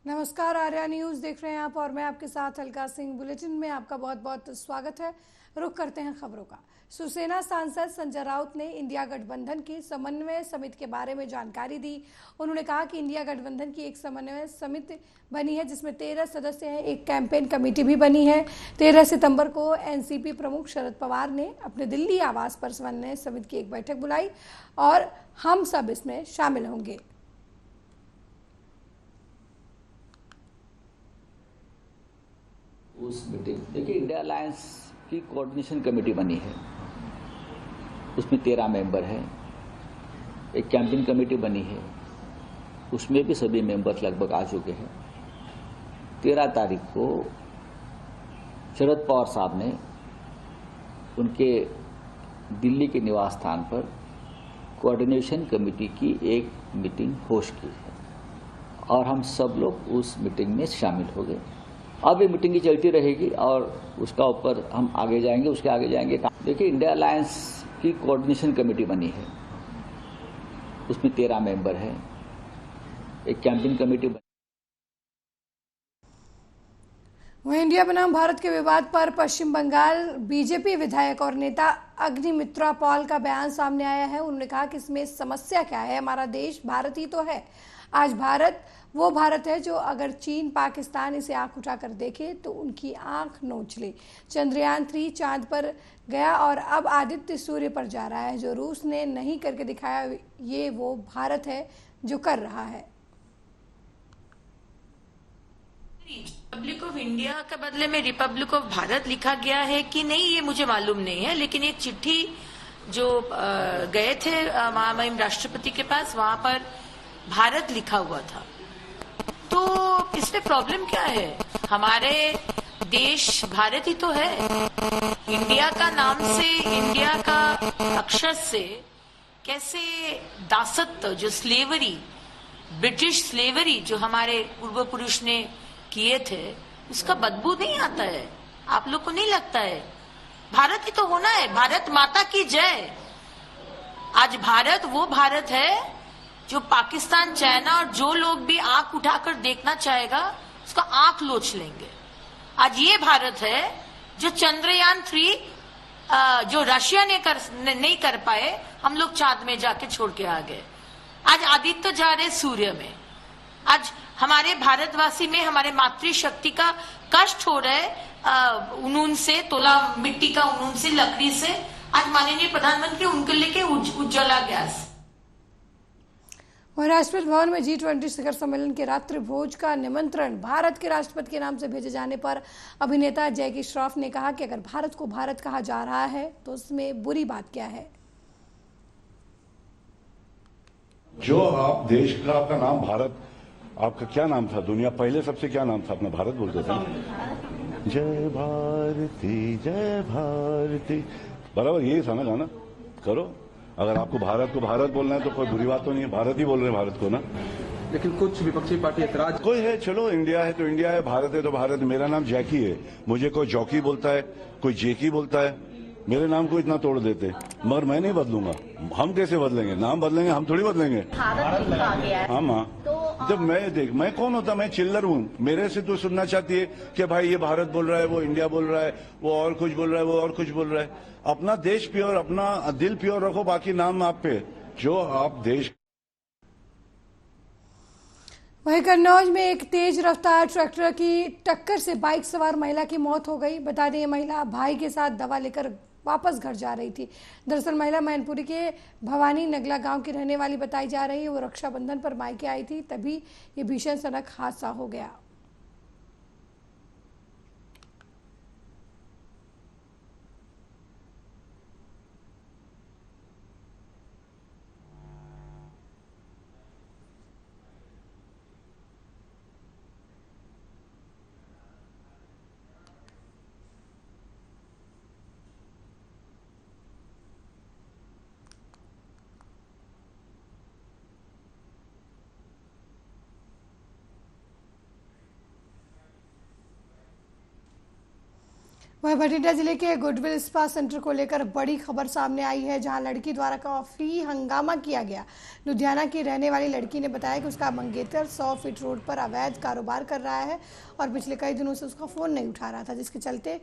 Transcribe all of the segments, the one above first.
नमस्कार, आर्या न्यूज़ देख रहे हैं आप और मैं आपके साथ अलका सिंह। बुलेटिन में आपका बहुत बहुत स्वागत है। रुख करते हैं खबरों का। शिवसेना सांसद संजय राउत ने इंडिया गठबंधन की समन्वय समिति के बारे में जानकारी दी। उन्होंने कहा कि इंडिया गठबंधन की एक समन्वय समिति बनी है जिसमें 13 सदस्य हैं। एक कैंपेन कमेटी भी बनी है। 13 सितंबर को एनसीपी प्रमुख शरद पवार ने अपने दिल्ली आवास पर समन्वय समिति की एक बैठक बुलाई और हम सब इसमें शामिल होंगे। उस मीटिंग देखिए, इंडिया अलायंस की कोऑर्डिनेशन कमेटी बनी है, उसमें 13 मेंबर हैं। एक कैंपेन कमेटी बनी है, उसमें भी सभी मेंबर लगभग आ चुके हैं। 13 तारीख को शरद पवार साहब ने उनके दिल्ली के निवास स्थान पर कोऑर्डिनेशन कमेटी की एक मीटिंग होस्ट की है और हम सब लोग उस मीटिंग में शामिल हो गए। अब ये मीटिंग की चलती रहेगी और उसका ऊपर हम आगे जाएंगे, उसके आगे जाएंगे। देखिए, इंडिया अलायंस की कोऑर्डिनेशन कमेटी बनी है, उसमें 13 मेंबर हैं। एक कैंपेन कमेटी बनी। वहीं इंडिया बनाम भारत के विवाद पर पश्चिम बंगाल बीजेपी विधायक और नेता अग्निमित्रा पॉल का बयान सामने आया है। उन्होंने कहा कि इसमें समस्या क्या है, हमारा देश भारत ही तो है। आज भारत वो भारत है जो अगर चीन पाकिस्तान इसे आंख उठाकर देखे तो उनकी आंख नोच ले। चंद्रयान 3 चांद पर गया और अब आदित्य सूर्य पर जा रहा है। जो रूस ने नहीं करके दिखाया, ये वो भारत है जो कर रहा है। रिपब्लिक ऑफ इंडिया के बदले में रिपब्लिक ऑफ भारत लिखा गया है कि नहीं, ये मुझे मालूम नहीं है, लेकिन एक चिट्ठी जो गए थे महामहिम राष्ट्रपति के पास, वहां पर भारत लिखा हुआ था। तो इसमें प्रॉब्लम क्या है? हमारे देश भारत ही तो है। इंडिया का नाम से, इंडिया का अक्षर से कैसे दासत्व, जो स्लेवरी, ब्रिटिश स्लेवरी जो हमारे पूर्व पुरुष ने किए थे, उसका बदबू नहीं आता है? आप लोग को नहीं लगता है? भारत ही तो होना है। भारत माता की जय। आज भारत वो भारत है जो पाकिस्तान, चाइना और जो लोग भी आंख उठाकर देखना चाहेगा उसका आंख लोच लेंगे। आज ये भारत है जो चंद्रयान 3 जो रशिया ने नहीं कर पाए, हम लोग चांद में जाके छोड़ के आ गए। आज आदित्य जा रहे सूर्य में। आज हमारे भारतवासी में हमारे मातृशक्ति का कष्ट हो रहा है। उन्नून से, तोला मिट्टी का उन्नून से, लकड़ी से। आज माननीय प्रधानमंत्री उनके लेके उज्ज्वला गैस। वहीं राष्ट्रपति भवन में G20 शिखर सम्मेलन के रात्रि भोज का निमंत्रण भारत के राष्ट्रपति के नाम से भेजे जाने पर अभिनेता जैकी श्रॉफ ने कहा कि अगर भारत को भारत कहा जा रहा है तो उसमें बुरी बात क्या है। जो आप देश का, आपका नाम भारत, आपका क्या नाम था? दुनिया पहले सबसे क्या नाम था अपना? भारत बोलते थे। जय भारती जय भारती, बराबर यही था ना गाना। करो, अगर आपको भारत को भारत बोलना है तो कोई बुरी बात तो नहीं है। भारत ही बोल रहे हैं भारत को ना। लेकिन कुछ विपक्षी पार्टी ऐतराज कोई है, चलो इंडिया है तो इंडिया है, भारत है तो भारत। मेरा नाम जैकी है, मुझे कोई जॉकी बोलता है, कोई जेकी बोलता है, मेरे नाम को इतना तोड़ देते, मगर मैं नहीं बदलूंगा। हम कैसे बदलेंगे? नाम बदलेंगे, हम थोड़ी बदलेंगे। हाँ माँ, जब मैं कौन होता? मैं चिल्लर हूँ। मेरे से तो सुनना चाहती है कि भाई ये भारत बोल रहा है, वो इंडिया बोल रहा है, वो और कुछ बोल रहा है, वो और कुछ बोल रहा है। अपना देश प्योर, अपना दिल प्योर रखो, बाकी नाम आप पे। जो आप देश। वहीं कन्नौज में एक तेज रफ्तार ट्रैक्टर की टक्कर से बाइक सवार महिला की मौत हो गई। बता दें, महिला भाई के साथ दवा लेकर वापस घर जा रही थी। दरअसल महिला मैनपुरी के भवानी नगला गांव की रहने वाली बताई जा रही है। वो रक्षाबंधन पर मायके आई थी, तभी ये भीषण सड़क हादसा हो गया। वहीं बठिंडा जिले के गुडविल स्पा सेंटर को लेकर बड़ी खबर सामने आई है, जहां लड़की द्वारा काफी हंगामा किया गया। लुधियाना की रहने वाली लड़की ने बताया कि उसका मंगेतर 100 फीट रोड पर अवैध कारोबार कर रहा है और पिछले कई दिनों से उसका फोन नहीं उठा रहा था, जिसके चलते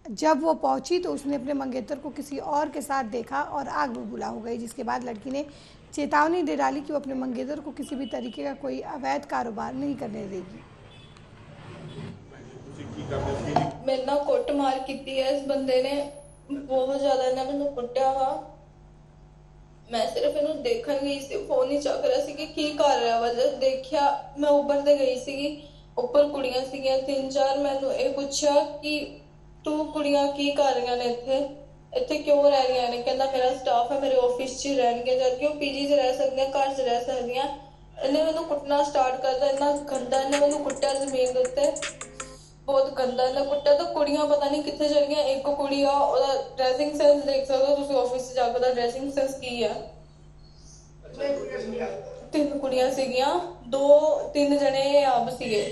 जब वो पहुंची तो उसने अपने मंगेतर को किसी और के साथ देखा और आग बबूला हो गई। जिसके बाद लड़की ने चेतावनी दे डाली कि वो अपने मंगेतर को किसी भी तरीके का कोई अवैध कारोबार नहीं करने देगी। मेरे ना कुटमार की इस बंदे ने बहुत ज्यादा इन्हें मैंने कुटिया वा। मैं सिर्फ इन्हें देखन गई सी, फोन ही चक रहा सी कि की कर रहा वा। जब देखिया मैं ऊपर ते गई सी, ऊपर कुड़ियां सीगियां 3-4। मैंने ये पूछा कि तू कुड़ियां की कर रही ने इत्थे क्यों रह रही ने? कहना मेरा स्टाफ है, मेरे ऑफिस च रहणगे, जबकि पीजी च रह सकदे, घर च रह सकदियां। इन्हें मैंने कुटना स्टार्ट करता, इन्ना गंदा इन्हें मैंने कुटिया जमीन दे उत्ते, बहुत गंदा इन्हें कुटिया। तो कुड़ियां पता नहीं कितने चल गई। एक कुड़ी आ ओदा ड्रेसिंग सेंस देख सकते हो तुसी, ऑफिस जाके ओदा ड्रेसिंग सेंस की है। 3 कुड़ियां सीगियां, 2-3 जने आप सीगे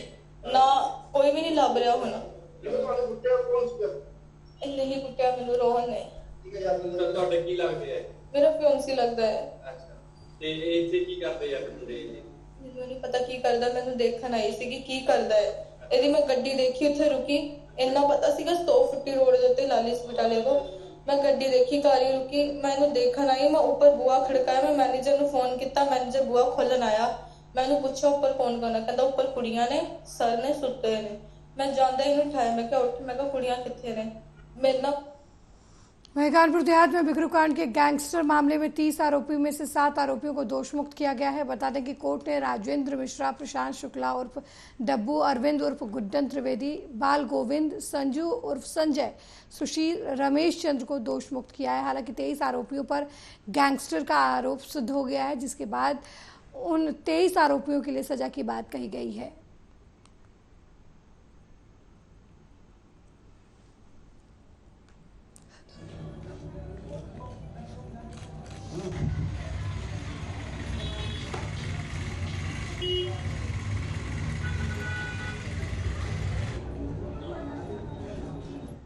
ना, कोई भी नहीं लभ रहा हुण। इन्ने ही कुटिया मैनू रोहन ने। ਤੁਹਾਡੇ ਕੀ ਲੱਗਦੇ ਆ? मेरा फियांसी लगता है। ਅੱਛਾ ਤੇ ਇੱਥੇ ਕੀ ਕਰਦੇ ਆ ਮੁੰਡੇ? ਮੈਨੂੰ ਨਹੀਂ ਪਤਾ ਕੀ ਕਰਦਾ, ਮੈਨੂੰ ਦੇਖਣ ਆਈ ਸੀ ਕਿ ਕੀ ਕਰਦਾ ਹੈ। ਇਹਦੀ ਮੈਂ ਗੱਡੀ ਦੇਖੀ, ਉੱਥੇ ਰੁਕੀ, ਇੰਨਾ ਪਤਾ ਸੀਗਾ 100 ਫੁੱਟੀ ਰੋਡ ਦੇ ਉੱਤੇ ਲਾਲੀ ਹਸਪਤਾਲੇ ਤੋਂ। ਮੈਂ ਗੱਡੀ ਦੇਖੀ, ਕਾਰੀ ਰੁਕੀ, ਮੈਂ ਇਹਨੂੰ ਦੇਖਣ ਆਈ। ਮੈਂ ਉੱਪਰ ਬੂਹਾ ਖੜਕਾਇਆ, ਮੈਂ ਮੈਨੇਜਰ ਨੂੰ ਫੋਨ ਕੀਤਾ, ਮੈਨੇਜਰ ਬੂਹਾ ਖੋਲਣ ਆਇਆ। ਮੈਨੂੰ ਪੁੱਛਿਆ ਉੱਪਰ ਕੌਣ ਕੌਣ ਹੈ? ਕਹਿੰਦਾ ਉੱਪਰ ਕੁੜੀਆਂ ਨੇ, ਸਰ ਨੇ, ਸੁੱਤੇ ਨੇ। ਮੈਂ ਜਾਂਦਾ ਹੀ ਇਹਨੂੰ ਉਠਾਇਆ, ਮੈਂ ਕਿਹਾ ਉੱਠ, ਮੈਂ ਕਿਹਾ ਕੁੜੀਆਂ ਕਿੱਥੇ ने? मेरे ना वहीं कानपुर देहात में बिकरू कांड के गैंगस्टर मामले में 30 आरोपियों में से 7 आरोपियों को दोषमुक्त किया गया है। बता दें कि कोर्ट ने राजेंद्र मिश्रा, प्रशांत शुक्ला उर्फ डब्बू, अरविंद उर्फ गुड्डन त्रिवेदी, बाल गोविंद, संजू उर्फ संजय, सुशील, रमेश चंद्र को दोषमुक्त किया है। हालांकि 23 आरोपियों पर गैंगस्टर का आरोप सिद्ध हो गया है, जिसके बाद उन 23 आरोपियों के लिए सजा की बात कही गई है।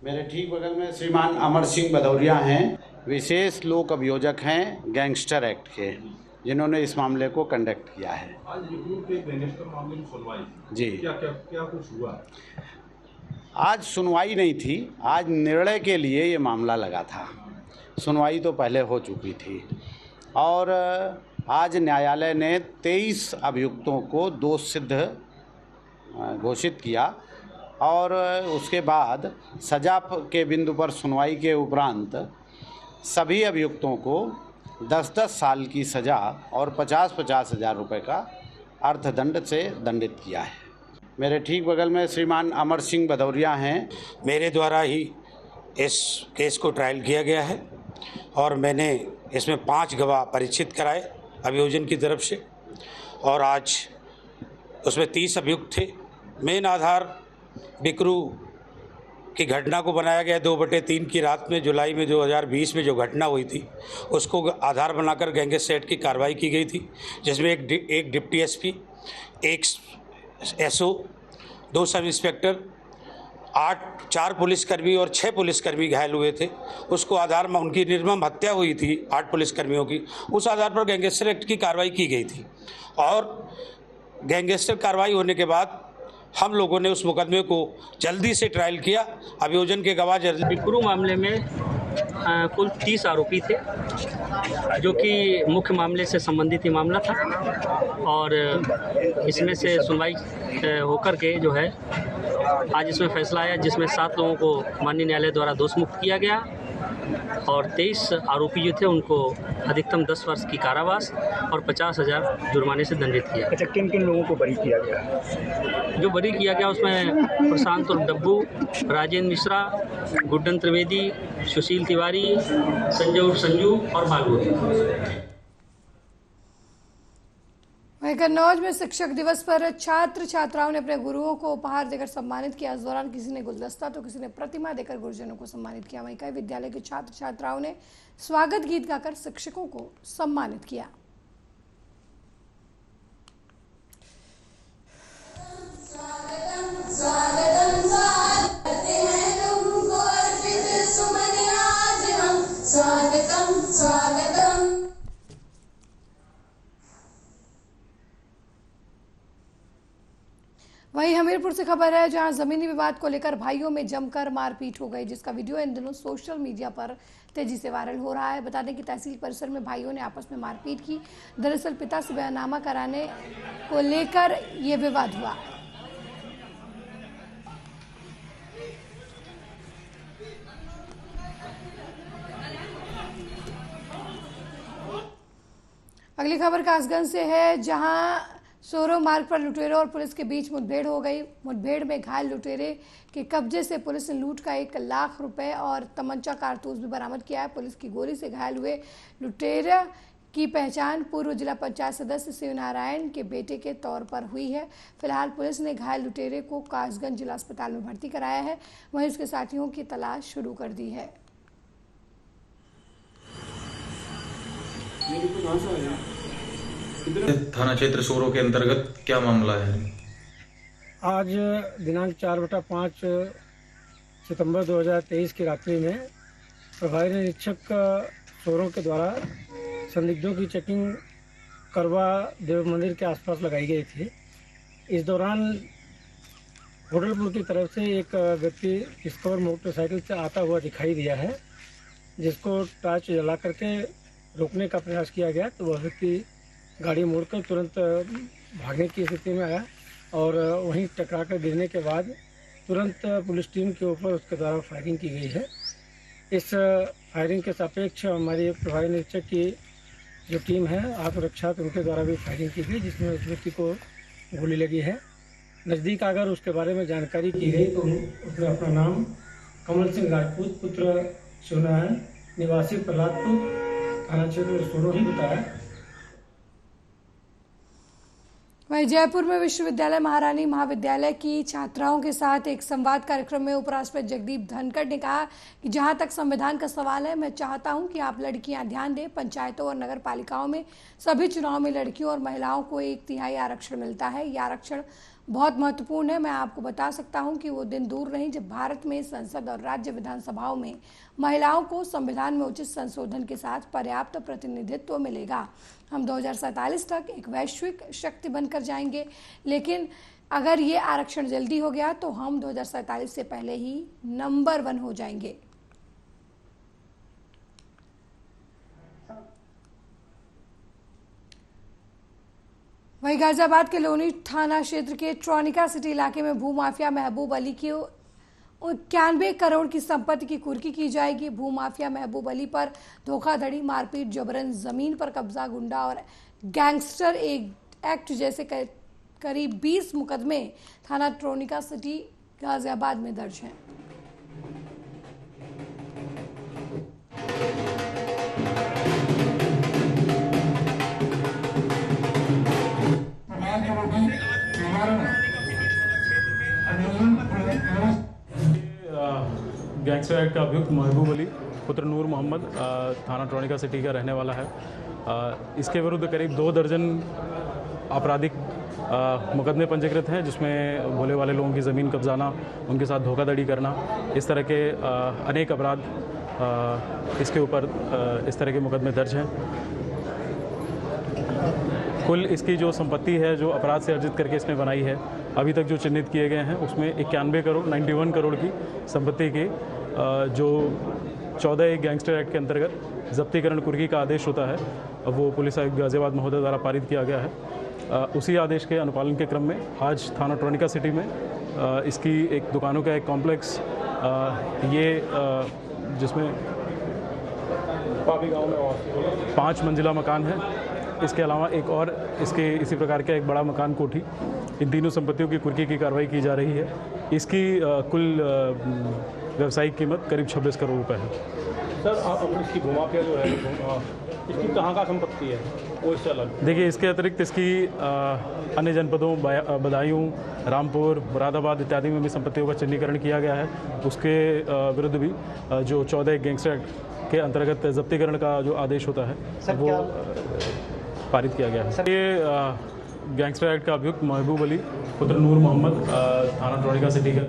मेरे ठीक बगल में श्रीमान अमर सिंह भदौरिया हैं, विशेष लोक अभियोजक हैं गैंगस्टर एक्ट के, जिन्होंने इस मामले को कंडक्ट किया है। आज बिकरू के गैंगस्टर मामले में सुनवाई जी, क्या कुछ हुआ? आज सुनवाई नहीं थी, आज निर्णय के लिए ये मामला लगा था। सुनवाई तो पहले हो चुकी थी और आज न्यायालय ने 23 अभियुक्तों को दोष सिद्ध घोषित किया और उसके बाद सजा के बिंदु पर सुनवाई के उपरांत सभी अभियुक्तों को 10-10 साल की सज़ा और 50-50 हज़ार रुपये का अर्थदंड से दंडित किया है। मेरे ठीक बगल में श्रीमान अमर सिंह भदौरिया हैं। मेरे द्वारा ही इस केस को ट्रायल किया गया है और मैंने इसमें 5 गवाह परीक्षित कराए अभियोजन की तरफ से और आज उसमें 30 अभियुक्त थे। मेन आधार बिकरू की घटना को बनाया गया 2/3 की रात में जुलाई में 2020 में जो घटना हुई थी उसको आधार बनाकर गैंगस्टर एक्ट की कार्रवाई की गई थी, जिसमें एक डिप्टी एसपी, एक एसओ, 2 सब इंस्पेक्टर, 4 पुलिसकर्मी और 6 पुलिसकर्मी घायल हुए थे। उसको आधार में उनकी निर्मम हत्या हुई थी 8 पुलिसकर्मियों की, उस आधार पर गैंगस्टर एक्ट की कार्रवाई की गई थी। और गैंगस्टर कार्रवाई होने के बाद हम लोगों ने उस मुकदमे को जल्दी से ट्रायल किया। अभियोजन के गवाह बिकरू मामले में कुल 30 आरोपी थे, जो कि मुख्य मामले से संबंधित ही मामला था और इसमें से सुनवाई होकर के जो है आज इसमें फैसला आया, जिसमें 7 लोगों को माननीय न्यायालय द्वारा दोषमुक्त किया गया और 23 आरोपी जो थे उनको अधिकतम 10 वर्ष की कारावास और 50,000 जुर्माने से दंडित किया। अच्छा, किन किन लोगों को बरी किया गया? जो बरी किया गया उसमें प्रशांत और डब्बू, राजेंद्र मिश्रा, गुड्डन त्रिवेदी, सुशील तिवारी, संजय और संजू और बालू। वहीं कन्नौज में शिक्षक दिवस पर छात्र छात्राओं ने अपने गुरुओं को उपहार देकर सम्मानित किया। इस दौरान किसी ने गुलदस्ता तो किसी ने प्रतिमा देकर गुरुजनों को सम्मानित किया। वहीं कई विद्यालय के छात्र छात्राओं ने स्वागत गीत गाकर शिक्षकों को सम्मानित किया। स्वागतम स्वागतम स्वागत करते हैं तुमको वहीं हमीरपुर से खबर है, जहां जमीनी विवाद को लेकर भाइयों में जमकर मारपीट हो गई, जिसका वीडियो इन दिनों सोशल मीडिया पर तेजी से वायरल हो रहा है। बता दें कि तहसील परिसर में भाइयों ने आपस में मारपीट की। दरअसल पिता से बयाननामा कराने को लेकर ये विवाद हुआ। अगली खबर कासगंज से है, जहां सोरो मार्ग पर लुटेरों और पुलिस के बीच मुठभेड़ हो गई। मुठभेड़ में घायल लुटेरे के कब्जे से पुलिस ने लूट का 1 लाख रुपए और तमंचा कारतूस भी बरामद किया है। पुलिस की गोली से घायल हुए लुटेरे की पहचान पूर्व जिला पंचायत सदस्य शिवनारायण के बेटे के तौर पर हुई है। फिलहाल पुलिस ने घायल लुटेरे को कासगंज जिला अस्पताल में भर्ती कराया है, वहीं उसके साथियों की तलाश शुरू कर दी है। थाना क्षेत्र सोरो के अंतर्गत क्या मामला है? आज दिनांक 4/5 सितंबर 2023 की रात्रि में प्रभारी निरीक्षक सोरो के द्वारा संदिग्धों की चेकिंग करवा देव मंदिर के आसपास लगाई गई थी। इस दौरान होटलपुर की तरफ से एक व्यक्ति डिस्कवर मोटरसाइकिल से आता हुआ दिखाई दिया है, जिसको टॉर्च जला करके रोकने का प्रयास किया गया, तो वह व्यक्ति गाड़ी मोड़कर तुरंत भागने की स्थिति में आया और वहीं टकरा कर गिरने के बाद तुरंत पुलिस टीम के ऊपर उसके द्वारा फायरिंग की गई है। इस फायरिंग के सापेक्ष हमारी प्रभारी निरीक्षक की जो टीम है आत्मरक्षा, तो उनके द्वारा भी फायरिंग की गई, जिसमें उस व्यक्ति को गोली लगी है। नज़दीक अगर उसके बारे में जानकारी की गई तो उसने अपना नाम कमल सिंह राजपूत पुत्र शिवनारायण निवासी प्रहलादपुर थाना क्षेत्र सोरो ही बताया। वहीं जयपुर में विश्वविद्यालय महारानी महाविद्यालय की छात्राओं के साथ एक संवाद कार्यक्रम में उपराष्ट्रपति जगदीप धनखड़ ने कहा कि जहां तक संविधान का सवाल है, मैं चाहता हूं कि आप लड़कियां ध्यान दें। पंचायतों और नगर पालिकाओं में सभी चुनाव में लड़कियों और महिलाओं को 1/3 आरक्षण मिलता है। यह आरक्षण बहुत महत्वपूर्ण है। मैं आपको बता सकता हूं कि वो दिन दूर नहीं जब भारत में संसद और राज्य विधानसभाओं में महिलाओं को संविधान में उचित संशोधन के साथ पर्याप्त प्रतिनिधित्व मिलेगा। हम 2047 तक एक वैश्विक शक्ति बनकर जाएंगे, लेकिन अगर ये आरक्षण जल्दी हो गया तो हम 2047 से पहले ही नंबर 1 हो जाएंगे। वहीं गाजियाबाद के लोनी थाना क्षेत्र के ट्रॉनिका सिटी इलाके में भूमाफिया महबूब अली की 91 करोड़ की संपत्ति की कुर्की की जाएगी। भूमाफिया महबूब अली पर धोखाधड़ी, मारपीट, जबरन जमीन पर कब्जा, गुंडा और गैंगस्टर एक्ट जैसे करीब 20 मुकदमे थाना ट्रॉनिका सिटी गाजियाबाद में दर्ज हैं। गैंगस्टर एक्ट का अभियुक्त महबूब अली पुत्र नूर मोहम्मद थाना ट्रॉनिका सिटी का रहने वाला है। इसके विरुद्ध करीब 2 दर्जन आपराधिक मुकदमे पंजीकृत हैं, जिसमें भोले वाले लोगों की ज़मीन कब्जाना, उनके साथ धोखाधड़ी करना, इस तरह के अनेक अपराध इसके ऊपर इस तरह के मुकदमे दर्ज हैं। कुल इसकी जो संपत्ति है जो अपराध से अर्जित करके इसने बनाई है, अभी तक जो चिन्हित किए गए हैं उसमें 91 करोड़ 91 करोड़ की संपत्ति के जो 14 गैंगस्टर एक्ट के अंतर्गत जब्तीकरण कुर्की का आदेश होता है, वो पुलिस आयुक्त गाजियाबाद महोदय द्वारा पारित किया गया है। उसी आदेश के अनुपालन के क्रम में आज थाना ट्रॉनिका सिटी में इसकी एक दुकानों का एक कॉम्प्लेक्स ये जिसमें पापी गाँव में 5 मंजिला मकान है, इसके अलावा एक और इसके इसी प्रकार का एक बड़ा मकान कोठी, इन तीनों संपत्तियों की कुर्की की कार्रवाई की जा रही है। इसकी कुल व्यावसायिक कीमत करीब 26 करोड़ रुपए है। सर, आप इसकी भूमाफिया जो है इसकी कहाँ का संपत्ति है, वो इससे अलग? देखिए, इसके अतिरिक्त इसकी अन्य जनपदों बदायूं, रामपुर, मुरादाबाद इत्यादि में भी संपत्तियों का चिन्हीकरण किया गया है। उसके विरुद्ध भी जो 14 गैंगस्टर एक्ट के अंतर्गत जब्तीकरण का जो आदेश होता है वो पारित किया गया है। ये गैंगस्टर एक्ट का अभियुक्त महबूब अली पुत्र नूर मोहम्मद थाना ट्रॉनिका सिटी का।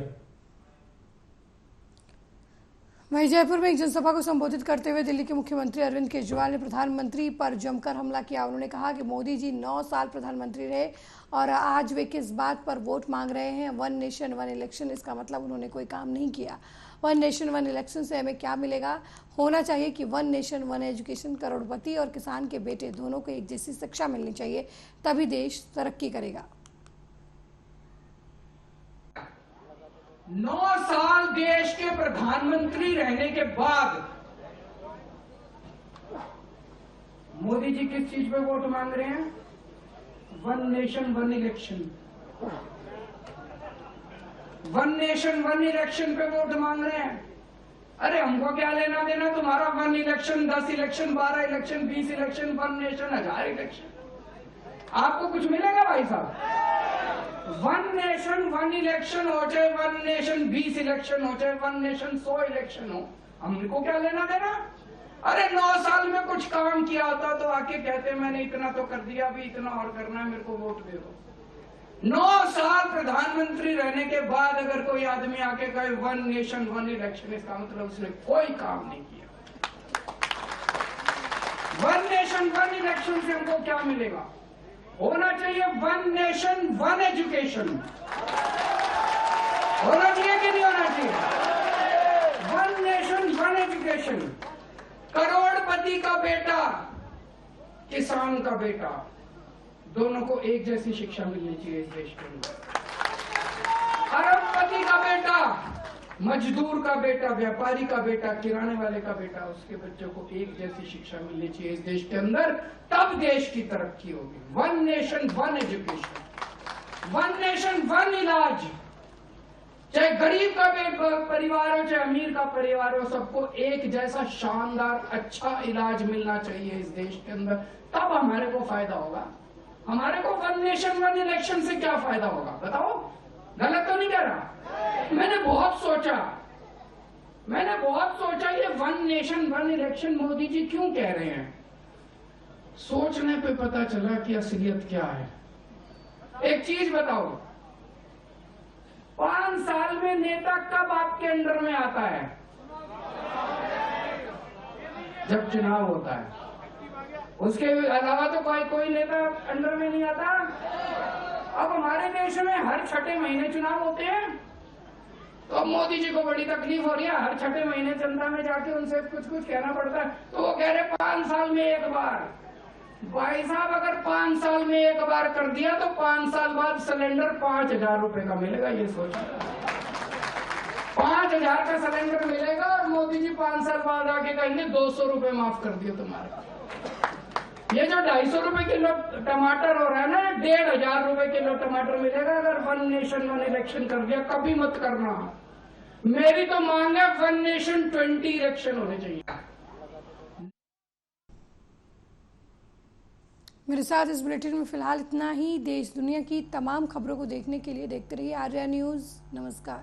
वहीं जयपुर में एक जनसभा को संबोधित करते हुए दिल्ली के मुख्यमंत्री अरविंद केजरीवाल ने प्रधानमंत्री पर जमकर हमला किया। उन्होंने कहा कि मोदी जी 9 साल प्रधानमंत्री रहे और आज वे किस बात पर वोट मांग रहे हैं। 1 नेशन 1 इलेक्शन, इसका मतलब उन्होंने कोई काम नहीं किया। 1 नेशन 1 इलेक्शन से हमें क्या मिलेगा? होना चाहिए कि 1 नेशन 1 एजुकेशन, करोड़पति और किसान के बेटे दोनों को एक जैसी शिक्षा मिलनी चाहिए, तभी देश तरक्की करेगा। 9 साल देश के प्रधानमंत्री रहने के बाद मोदी जी किस चीज पे वोट मांग रहे हैं? 1 नेशन 1 इलेक्शन। 1 नेशन 1 इलेक्शन पे वोट मांग रहे हैं। अरे हमको क्या लेना देना तुम्हारा 1 election, 10 election, 12 election, 20 election, 1 nation 1000 election. आपको कुछ मिलेगा भाई साहब? 1 नेशन 1 इलेक्शन हो, चाहे 1 नेशन 20 इलेक्शन हो, चाहे 1 नेशन 100 इलेक्शन हो, हमको क्या लेना देना? अरे 9 साल में कुछ काम किया होता तो आके कहते मैंने इतना तो कर दिया, अभी इतना और करना है, मेरे को वोट दे दो। 9 साल प्रधानमंत्री रहने के बाद अगर कोई आदमी आके कहे 1 नेशन 1 इलेक्शन, इसका मतलब उसने कोई काम नहीं किया। 1 नेशन 1 इलेक्शन से हमको क्या मिलेगा? होना चाहिए 1 नेशन 1 एजुकेशन। होना चाहिए कि नहीं होना चाहिए? 1 नेशन 1 एजुकेशन। करोड़पति का बेटा, किसान का बेटा, दोनों को एक जैसी शिक्षा मिलनी चाहिए इस देश के अंदर। अरबपति का बेटा, मजदूर का बेटा, व्यापारी का बेटा, किराने वाले का बेटा, उसके बच्चों को एक जैसी शिक्षा मिलनी चाहिए इस देश के अंदर, तब देश की तरक्की होगी। 1 नेशन 1 एजुकेशन, 1 नेशन 1 इलाज। चाहे गरीब का परिवार हो, चाहे अमीर का परिवार हो, सबको एक जैसा शानदार अच्छा इलाज मिलना चाहिए इस देश के अंदर, तब हमारे को फायदा होगा। हमारे को 1 नेशन 1 इलेक्शन से क्या फायदा होगा बताओ? गलत तो नहीं कह रहा? मैंने बहुत सोचा ये 1 नेशन 1 इलेक्शन मोदी जी क्यों कह रहे हैं। सोचने पे पता चला कि असलियत क्या है। एक चीज बताओ, 5 साल में नेता कब आपके अंडर में आता है? जब चुनाव होता है। उसके अलावा तो कोई नेता अंडर में नहीं आता। अब हमारे देश में हर 6ठे महीने चुनाव होते हैं, तो अब मोदी जी को बड़ी तकलीफ हो रही है। हर 6ठे महीने जनता में जाके उनसे कुछ कहना पड़ता है, तो वो कह रहे 5 साल में एक बार। भाई साहब, अगर 5 साल में एक बार कर दिया तो 5 साल बाद सिलेंडर 5000 रुपए का मिलेगा। ये सोचिए, 5000 का सिलेंडर मिलेगा और मोदी जी 5 साल बाद आके कहेंगे 200 रुपए माफ कर दिए तुम्हारे। ये जो 250 रुपए किलो टमाटर हो रहा है ना, 1500 रुपए किलो टमाटर मिलेगा अगर 1 नेशन 1 इलेक्शन कर दिया। कभी मत करना। मेरी तो मांग है 1 नेशन 20 इलेक्शन होने चाहिए। मेरे साथ इस बुलेटिन में फिलहाल इतना ही। देश दुनिया की तमाम खबरों को देखने के लिए देखते रहिए आर्या न्यूज़। नमस्कार।